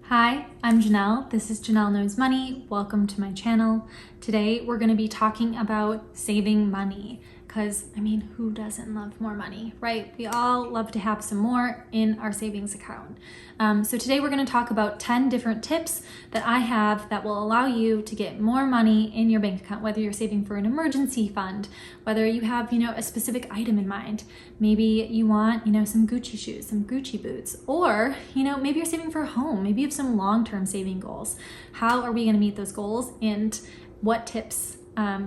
Hi, I'm Janelle. This is Janelle Knows Money. Welcome to my channel. Today we're going to be talking about saving money because, who doesn't love more money, right? We all love to have some more in our savings account. So today we're going to talk about 10 different tips that I have that will allow you to get more money in your bank account, whether you're saving for an emergency fund, whether you have, a specific item in mind. Maybe you want, some Gucci shoes, some Gucci boots, or, maybe you're saving for a home. Maybe you have some long-term saving goals. How are we going to meet those goals, and what tips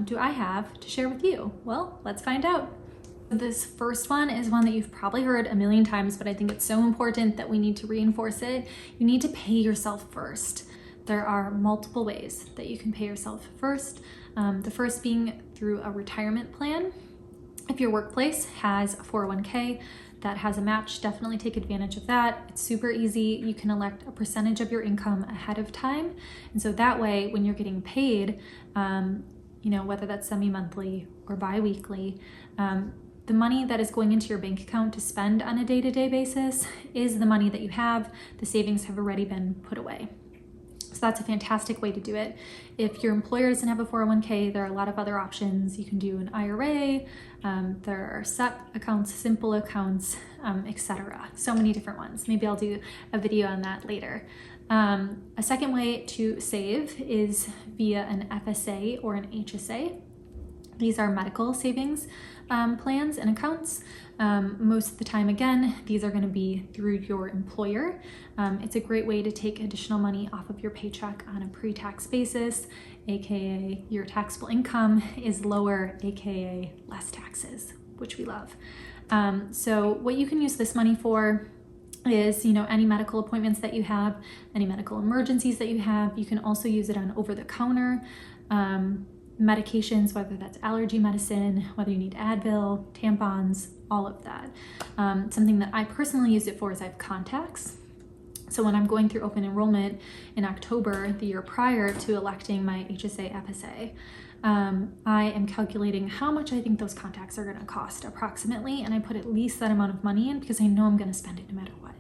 do I have to share with you? Well, let's find out. This first one is one that you've probably heard a million times, but I think it's so important that we need to reinforce it. You need to pay yourself first. There are multiple ways that you can pay yourself first. The first being through a retirement plan. If your workplace has a 401k that has a match, definitely take advantage of that. It's super easy. You can elect a percentage of your income ahead of time. And so that way, when you're getting paid, whether that's semi-monthly or bi-weekly, the money that is going into your bank account to spend on a day-to-day basis is the money that you have. The savings have already been put away. So that's a fantastic way to do it. If your employer doesn't have a 401k, there are a lot of other options. You can do an IRA, there are SEP accounts, simple accounts, etc. So many different ones. Maybe I'll do a video on that later. A second way to save is via an FSA or an HSA. These are medical savings plans and accounts. Most of the time, again, these are going to be through your employer. It's a great way to take additional money off of your paycheck on a pre-tax basis, aka your taxable income is lower, aka less taxes, which we love. So what you can use this money for is, any medical appointments that you have, any medical emergencies that you have. You can also use it on over-the-counter medications, whether that's allergy medicine, whether you need Advil, tampons, all of that. Something that I personally use it for is I have contacts. So when I'm going through open enrollment in October, the year prior to electing my HSA FSA, I am calculating how much I think those contacts are going to cost approximately, and I put at least that amount of money in because I know I'm going to spend it no matter what.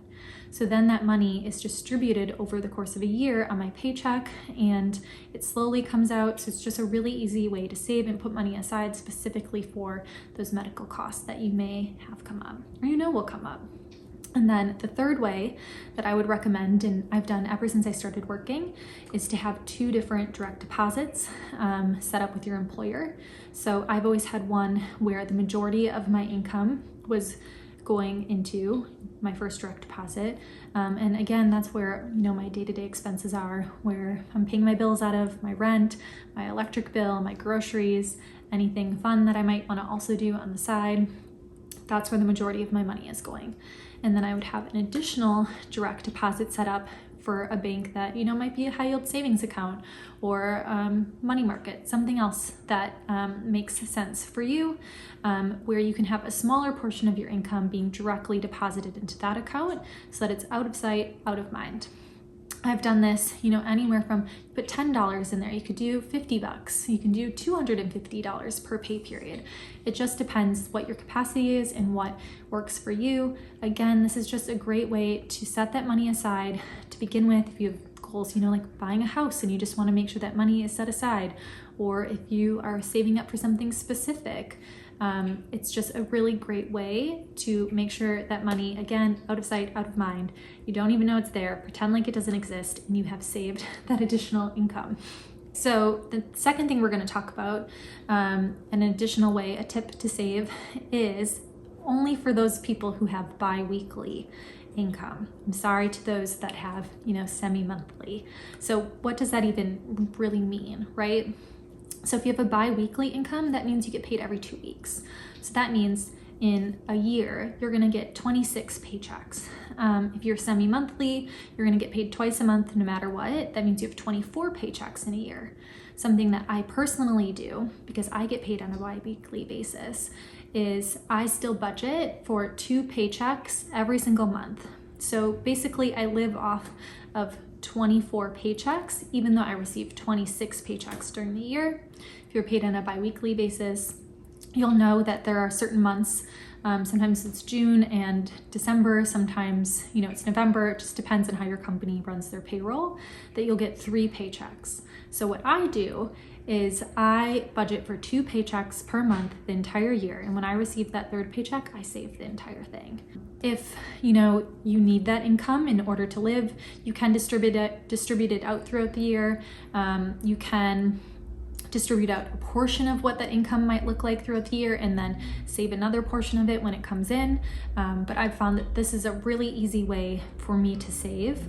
So then that money is distributed over the course of a year on my paycheck, and it slowly comes out. So it's just a really easy way to save and put money aside specifically for those medical costs that you may have come up or will come up. And then the third way that I would recommend, and I've done ever since I started working, is to have 2 different direct deposits set up with your employer. So I've always had one where the majority of my income was going into my first direct deposit. And again, that's where, my day-to-day expenses are, where I'm paying my bills out of, my rent, my electric bill, my groceries, anything fun that I might want to also do on the side. That's where the majority of my money is going. And then I would have an additional direct deposit set up for a bank that, might be a high yield savings account or money market, something else that makes sense for you, where you can have a smaller portion of your income being directly deposited into that account so that it's out of sight, out of mind. I've done this, anywhere from, put $10 in there, you could do $50, you can do $250 per pay period. It just depends what your capacity is and what works for you. Again, this is just a great way to set that money aside to begin with. If you have goals, like buying a house and you just want to make sure that money is set aside, or if you are saving up for something specific, it's just a really great way to make sure that money, again, out of sight, out of mind. You don't even know it's there, pretend like it doesn't exist, and you have saved that additional income. So the second thing we're going to talk about, an additional way, a tip to save, is only for those people who have bi-weekly income. I'm sorry to those that have, semi-monthly. So what does that even really mean, right? So if you have a bi-weekly income, that means you get paid every 2 weeks. So that means in a year, you're gonna get 26 paychecks. If you're semi-monthly, you're gonna get paid twice a month no matter what. That means you have 24 paychecks in a year. Something that I personally do, because I get paid on a bi-weekly basis, is I still budget for 2 paychecks every single month. So basically I live off of 24 paychecks, even though I receive 26 paychecks during the year. If you're paid on a bi-weekly basis, you'll know that there are certain months Sometimes it's June and December, sometimes, it's November. It just depends on how your company runs their payroll, that you'll get 3 paychecks. So what I do is I budget for 2 paychecks per month the entire year. And when I receive that 3rd paycheck, I save the entire thing. If you need that income in order to live, you can distribute it out throughout the year. You can distribute out a portion of what that income might look like throughout the year and then save another portion of it when it comes in. But I've found that this is a really easy way for me to save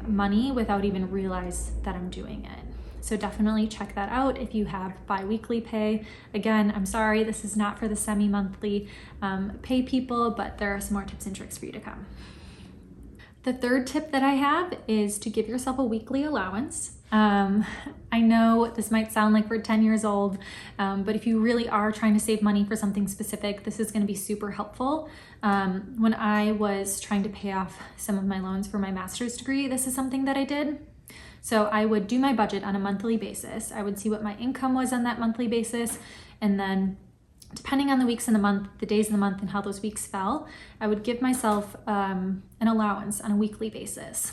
money without even realize that I'm doing it. So definitely check that out if you have bi-weekly pay. Again, I'm sorry, this is not for the semi-monthly pay people, but there are some more tips and tricks for you to come. The 3rd tip that I have is to give yourself a weekly allowance. I know this might sound like we're 10 years old, but if you really are trying to save money for something specific, this is going to be super helpful. When I was trying to pay off some of my loans for my master's degree, this is something that I did. So I would do my budget on a monthly basis. I would see what my income was on that monthly basis, and then depending on the weeks in the month, the days in the month, and how those weeks fell, I would give myself an allowance on a weekly basis.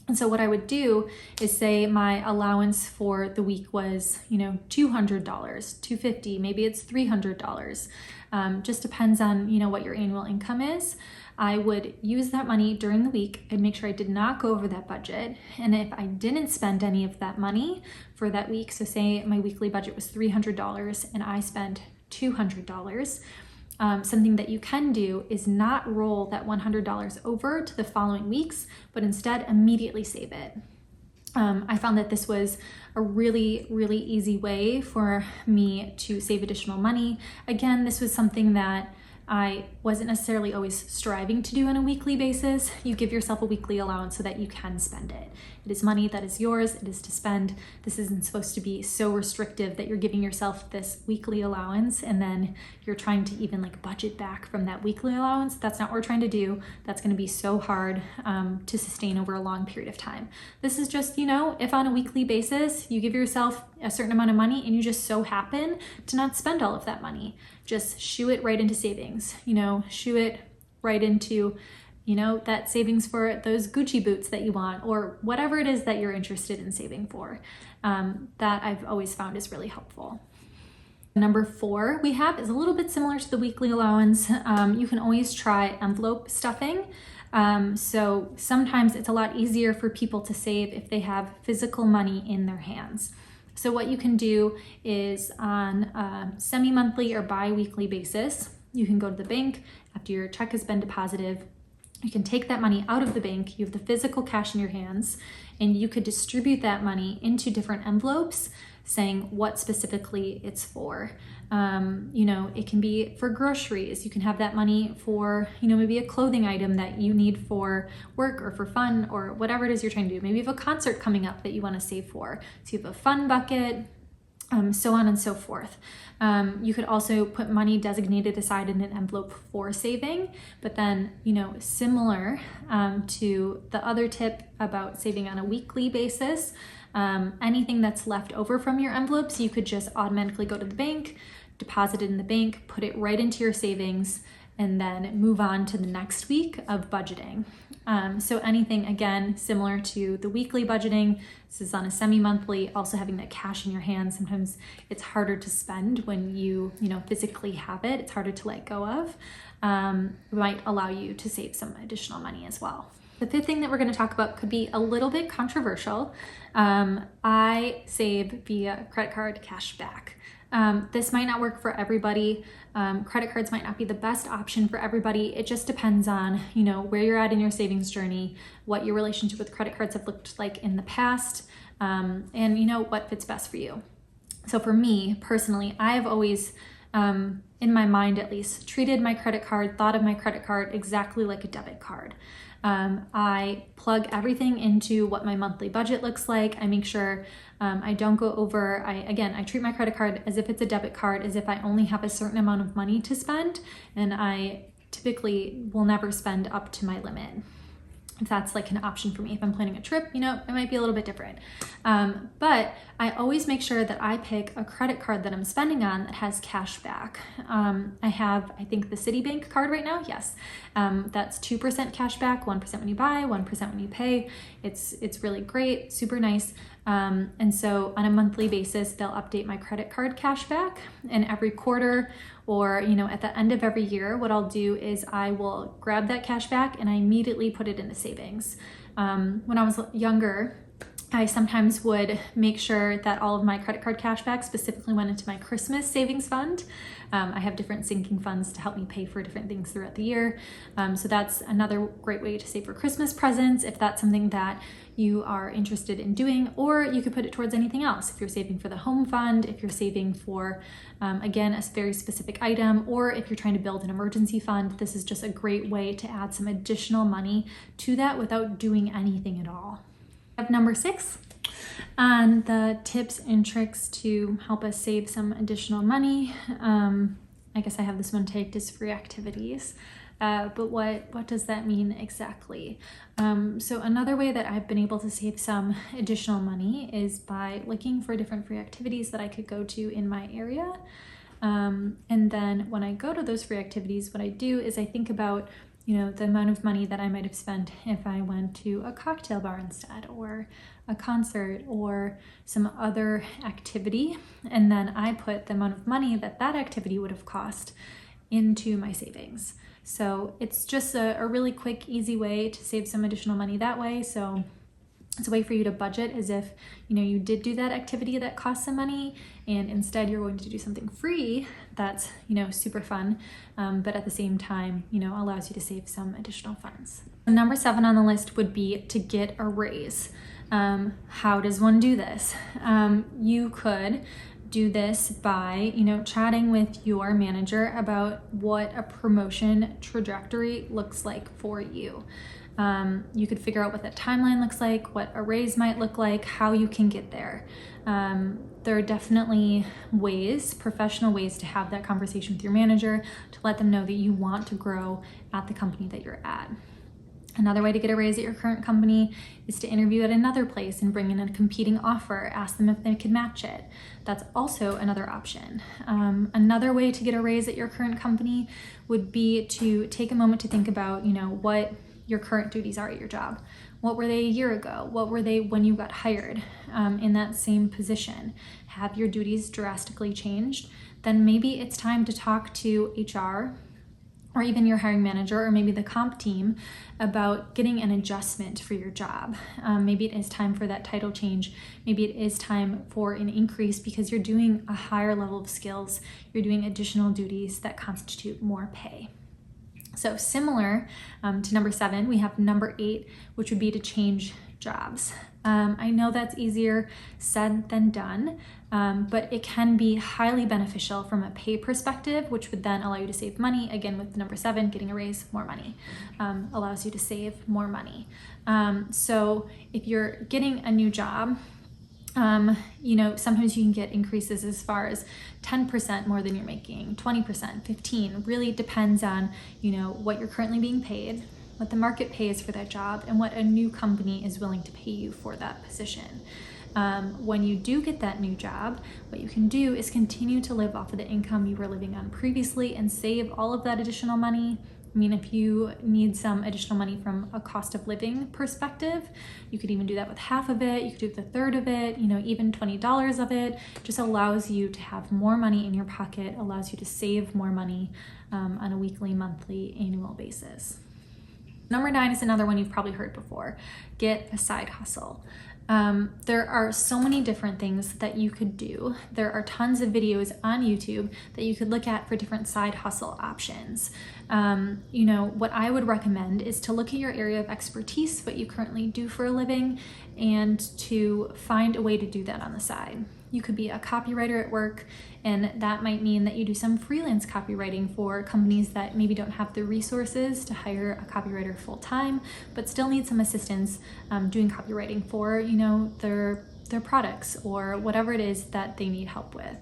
And so what I would do is say my allowance for the week was, $200, $250, maybe it's $300. Just depends on, what your annual income is. I would use that money during the week and make sure I did not go over that budget. And if I didn't spend any of that money for that week, so say my weekly budget was $300 and I spent $200, something that you can do is not roll that $100 over to the following weeks, but instead immediately save it. I found that this was a really, really easy way for me to save additional money. Again, this was something that I wasn't necessarily always striving to do on a weekly basis. You give yourself a weekly allowance so that you can spend it. It is money that is yours, it is to spend. This isn't supposed to be so restrictive that you're giving yourself this weekly allowance and then you're trying to even budget back from that weekly allowance. That's not what we're trying to do. That's gonna be so hard to sustain over a long period of time. This is just, if on a weekly basis, you give yourself a certain amount of money and you just so happen to not spend all of that money, just shoo it right into savings, shoo it right into, that savings for those Gucci boots that you want, or whatever it is that you're interested in saving for. That I've always found is really helpful. Number 4 we have is a little bit similar to the weekly allowance. You can always try envelope stuffing. So sometimes it's a lot easier for people to save if they have physical money in their hands. So what you can do is on a semi-monthly or bi-weekly basis, you can go to the bank after your check has been deposited. You can take that money out of the bank, you have the physical cash in your hands, and you could distribute that money into different envelopes saying what specifically it's for. It can be for groceries. You can have that money for, maybe a clothing item that you need for work or for fun or whatever it is you're trying to do. Maybe you have a concert coming up that you want to save for. So you have a fun bucket, so on and so forth. You could also put money designated aside in an envelope for saving, but then, similar to the other tip about saving on a weekly basis, anything that's left over from your envelopes, you could just automatically go to the bank, deposit it in the bank, put it right into your savings, and then move on to the next week of budgeting. So anything, again, similar to the weekly budgeting, this is on a semi-monthly, also having that cash in your hand. Sometimes it's harder to spend when you physically have it. It's harder to let go of. Might allow you to save some additional money as well. The 5th thing that we're going to talk about could be a little bit controversial. I save via credit card cashback. This might not work for everybody. Credit cards might not be the best option for everybody. It just depends on, where you're at in your savings journey, what your relationship with credit cards have looked like in the past, and what fits best for you. So for me personally, I have always, in my mind at least, treated my credit card, thought of my credit card exactly like a debit card. I plug everything into what my monthly budget looks like. I make sure I don't go over. I treat my credit card as if it's a debit card, as if I only have a certain amount of money to spend, and I typically will never spend up to my limit. if that's like an option for me. If I'm planning a trip, you know, it might be a little bit different. But I always make sure that I pick a credit card that I'm spending on that has cash back. I have, I think, the Citibank card right now. Yes. That's 2% cash back, 1% when you buy, 1% when you pay. It's really great, super nice. And so on a monthly basis, they'll update my credit card cash back, and every quarter, or, you know, at the end of every year, what I'll do is I will grab that cash back and I immediately put it into savings. When I was younger, I sometimes would make sure that all of my credit card cash back specifically went into my Christmas savings fund. I have different sinking funds to help me pay for different things throughout the year. So that's another great way to save for Christmas presents, if that's something that you are interested in doing, or you could put it towards anything else. If you're saving for the home fund, if you're saving for, again, a very specific item, or if you're trying to build an emergency fund, this is just a great way to add some additional money to that without doing anything at all. Number 6 on the tips and tricks to help us save some additional money. I guess I have this one tagged as free activities, but what does that mean exactly? So another way that I've been able to save some additional money is by looking for different free activities that I could go to in my area. And then when I go to those free activities, what I do is I think about, you know, the amount of money that I might have spent if I went to a cocktail bar instead, or a concert, or some other activity. And then I put the amount of money that that activity would have cost into my savings. So it's just a really quick, easy way to save some additional money that way. So it's a way for you to budget as if, you know, you did do that activity that cost some money, and instead you're going to do something free that's, you know, super fun, but at the same time, you know, allows you to save some additional funds. Number 7 on the list would be to get a raise. How does one do this? You could do this by, you know, chatting with your manager about what a promotion trajectory looks like for you. You could figure out what that timeline looks like, what a raise might look like, how you can get there. There are definitely ways, professional ways, to have that conversation with your manager to let them know that you want to grow at the company that you're at. Another way to get a raise at your current company is to interview at another place and bring in a competing offer, ask them if they can match it. That's also another option. Another way to get a raise at your current company would be to take a moment to think about, you know, what your current duties are at your job. What were they a year ago? What were they when you got hired in that same position? Have your duties drastically changed? Then maybe it's time to talk to HR, or even your hiring manager, or maybe the comp team, about getting an adjustment for your job. Maybe it is time for that title change. Maybe it is time for an increase because you're doing a higher level of skills. You're doing additional duties that constitute more pay. So similar to number 7, we have number 8, which would be to change jobs. I know that's easier said than done, but it can be highly beneficial from a pay perspective, which would then allow you to save money. Again, with number 7, getting a raise, more money, allows you to save more money. So if you're getting a new job, you know, sometimes you can get increases as far as 10% more than you're making, 20%, 15%, really depends on, you know, what you're currently being paid, what the market pays for that job, and what a new company is willing to pay you for that position. When you do get that new job, what you can do is continue to live off of the income you were living on previously and save all of that additional money. I mean, if you need some additional money from a cost of living perspective, you could even do that with half of it. You could do the third of it, you know, even $20 of it. Just allows you to have more money in your pocket, allows you to save more money on a weekly, monthly, annual basis. Number 9 is another one you've probably heard before. Get a side hustle. There are so many different things that you could do. There are tons of videos on YouTube that you could look at for different side hustle options. You know, what I would recommend is to look at your area of expertise, what you currently do for a living, and to find a way to do that on the side. You could be a copywriter at work, and that might mean that you do some freelance copywriting for companies that maybe don't have the resources to hire a copywriter full-time, but still need some assistance doing copywriting for, you know, their products or whatever it is that they need help with.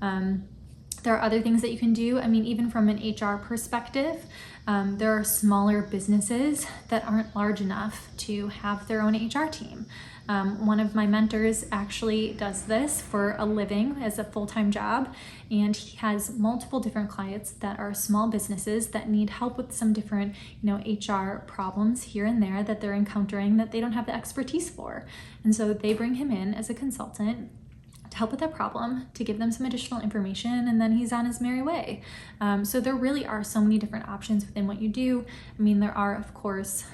There are other things that you can do. I mean, even from an HR perspective, There are smaller businesses that aren't large enough to have their own HR team. One of my mentors actually does this for a living as a full-time job, and he has multiple different clients that are small businesses that need help with some different, HR problems here and there that they're encountering that they don't have the expertise for. And so they bring him in as a consultant to help with that problem, to give them some additional information, and then he's on his merry way. So there really are so many different options within what you do. I mean, there are, of course,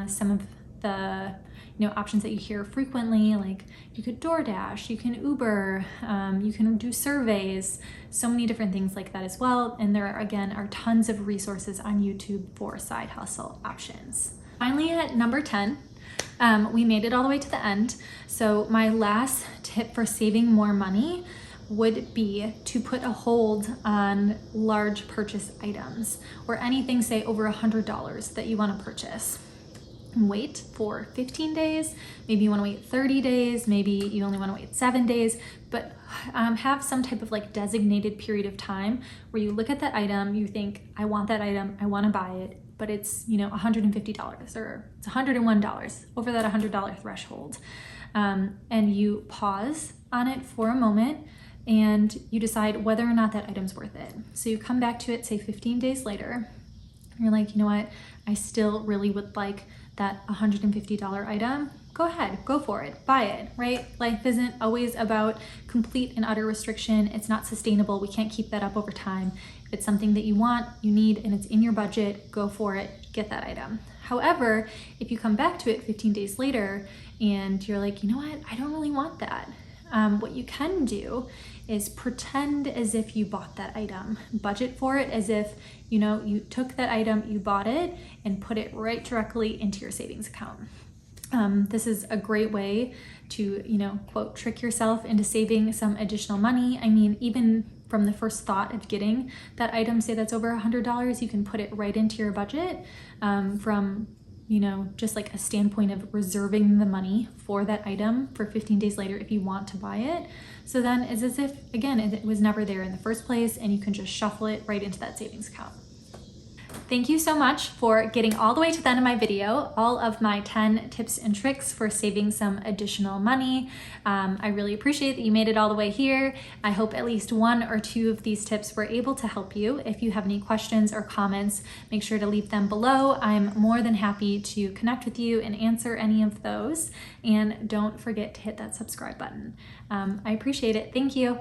some of the options that you hear frequently, like you could DoorDash, you can Uber, you can do surveys, so many different things like that as well. And there are tons of resources on YouTube for side hustle options. Finally, at number 10, we made it all the way to the end. So my last tip for saving more money would be to put a hold on large purchase items or anything, say over $100 that you want to purchase. Wait for 15 days, maybe you want to wait 30 days, maybe you only want to wait 7 days, but have some type of designated period of time where you look at that item, you think, I want that item, I want to buy it, but it's $150 or it's $101 over that $100 threshold. And you pause on it for a moment and you decide whether or not that item's worth it. So you come back to it, say 15 days later, and you're like, you know what, I still really would like that $150 item. Go ahead, go for it, buy it, right? Life isn't always about complete and utter restriction. It's not sustainable. We can't keep that up over time. If it's something that you want, you need, and it's in your budget, go for it, get that item. However, if you come back to it 15 days later and you're like, you know what, I don't really want that. What you can do is pretend as if you bought that item. Budget for it as if, you took that item, you bought it, and put it right directly into your savings account. This is a great way to, quote, trick yourself into saving some additional money. I mean, even from the first thought of getting that item, say that's over $100, you can put it right into your budget from just like a standpoint of reserving the money for that item for 15 days later if you want to buy it. So then it's as if, again, it was never there in the first place and you can just shuffle it right into that savings account. Thank you so much for getting all the way to the end of my video, all of my 10 tips and tricks for saving some additional money. I really appreciate that you made it all the way here. I hope at least one or two of these tips were able to help you. If you have any questions or comments, make sure to leave them below. I'm more than happy to connect with you and answer any of those. And don't forget to hit that subscribe button. I appreciate it. Thank you.